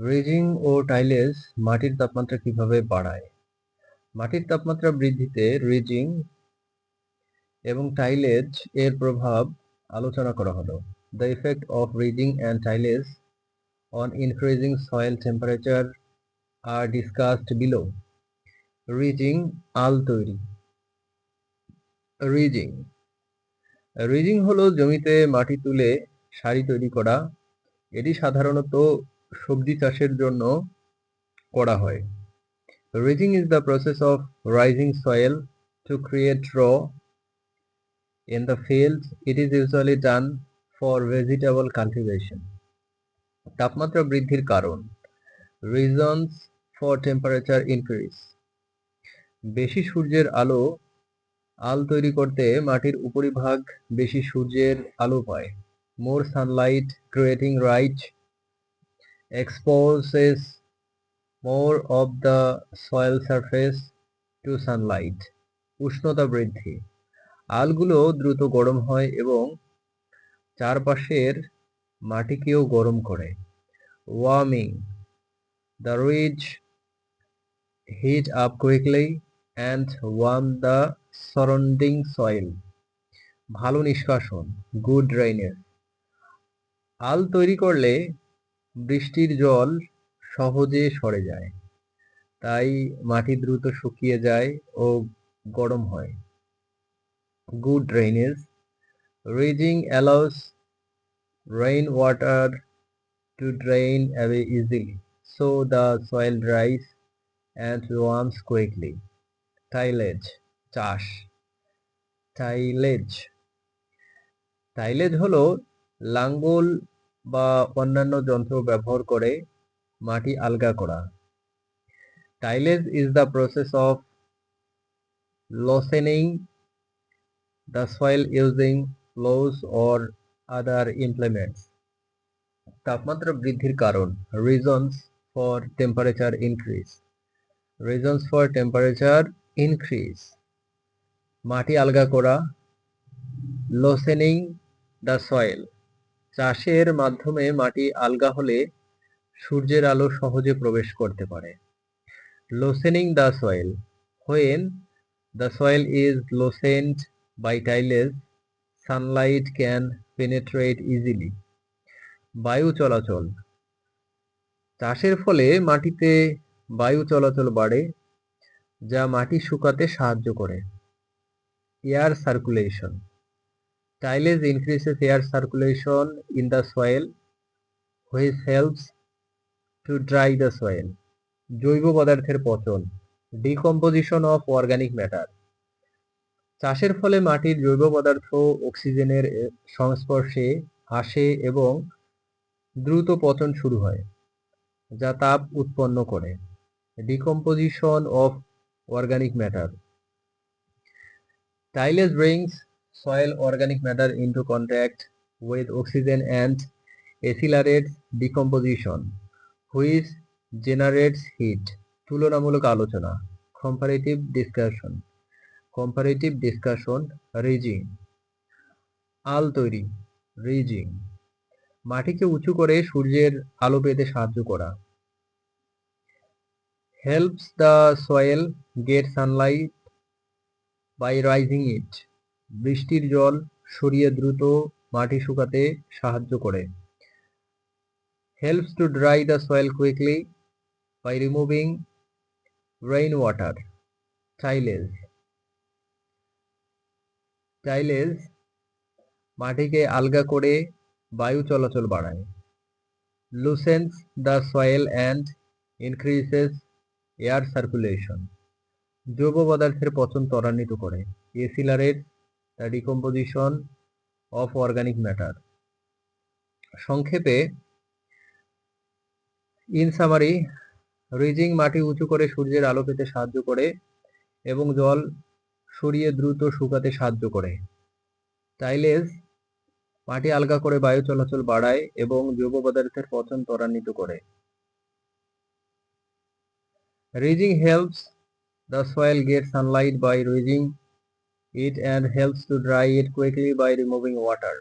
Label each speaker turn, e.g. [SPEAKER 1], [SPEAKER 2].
[SPEAKER 1] রিজিং ও টাইলেজ মাটির তাপমাত্রা কিভাবে বাড়ায়? মাটির তাপমাত্রা বৃদ্ধিতে রিজিং এবং টাইলেজ এর প্রভাব আলোচনা করা হলো। The effect of ridging and tillage on increasing soil temperature are discussed below. রিজিং আল তৈরি। রিজিং রিজিং হলো জমিতে মাটি তুলে সারি তৈরি করা। এটি সাধারণত সবজি চাষের জন্য করা হয়। Ridging is the process of raising soil to create row in the fields. It is usually done for vegetable cultivation. তাপমাত্রা বৃদ্ধির কারণ। Reasons for temperature increase. বেশি সূর্যের আলো তৈরি করতে মাটির উপরিভাগ বেশি সূর্যের আলো পায়। More sunlight creating right exposes more of the soil surface to sunlight. উষ্ণতা বৃদ্ধি। আলগুলো দ্রুত গরম হয় এবং চারপাশের মাটিকেও গরম করে। Warming, the ridge heat up quickly and warm the surrounding soil. ভালো নিষ্কাশন, গুড ড্রেনেজ। আল তৈরি করলে বৃষ্টির জল সহজে সরে যায়, তাই মাটি দ্রুত শুকিয়ে যায় ও গরম হয়। Good drainage, rising allows rainwater to drain away easily, so the soil dries and warms quickly. Tillage, চাষ। টাইলেজ হলো লাঙ্গল বা অন্যান্য যন্ত্র ব্যবহার করে মাটি আলগা করা। Tillage is the process of loosening the soil using plows or other implements. তাপমাত্রা বৃদ্ধির কারণ। Reasons for temperature increase. Reasons for temperature increase. মাটি আলগা করা। Loosening the soil. চাষের মাধ্যমে মাটি আলগা হলে সূর্যের আলো সহজে প্রবেশ করতে পারে। Loosening the soil. When the soil is loosened by tillage, sunlight can penetrate easily. বায়ু চলাচল। চাষের ফলে মাটিতে বায়ু চলাচল বাড়ে, যা মাটি শুকাতে সাহায্য করে। Air circulation. Tillage increases air circulation in the soil, which helps to dry the soil. জৈব পদার্থের পচন। Decomposition of organic matter. চাষের ফলে মাটির জৈব পদার্থ অক্সিজেনের সংস্পর্শে আসে এবং দ্রুত পচন শুরু হয়, যা তাপ উৎপন্ন করে। Decomposition of organic matter. Tillage brings soil organic matter into contact with oxygen and accelerates decomposition, which generates heat. তুলনামূলক আলোচনা। Comparative discussion. Ridging. আল তৈরি। রিজিং মাটিকে উঁচু করে সূর্যের আলো পেতে সাহায্য করা। Helps the soil get sunlight by raising it. বৃষ্টির জল সরিয়ে দ্রুত মাটি শুকাতে সাহায্য করে। Helps to dry the soil quickly by removing rainwater. টাইলেজ মাটিকে আলগা করে বায়ু চলাচল বাড়ায়। Loosens the soil and increases air circulation. জৈব পদার্থের পচন ত্বরান্বিত করে। Accelerates the decomposition of organic matter. সংক্ষেপে, ইন সামারি, রিজিং মাটি উঁচু করে সূর্যের আলো পেতে সাহায্য করে এবং জল সরিয়ে দ্রুত শুকাতে সাহায্য করে। টাইলেজ মাটি আলগা করে বায়ু চলাচল বাড়ায় এবং জৈব পদার্থের পচন ত্বরান্বিত করে। রিজিং helps the soil get sunlight by raising it and helps to dry it quickly by removing water.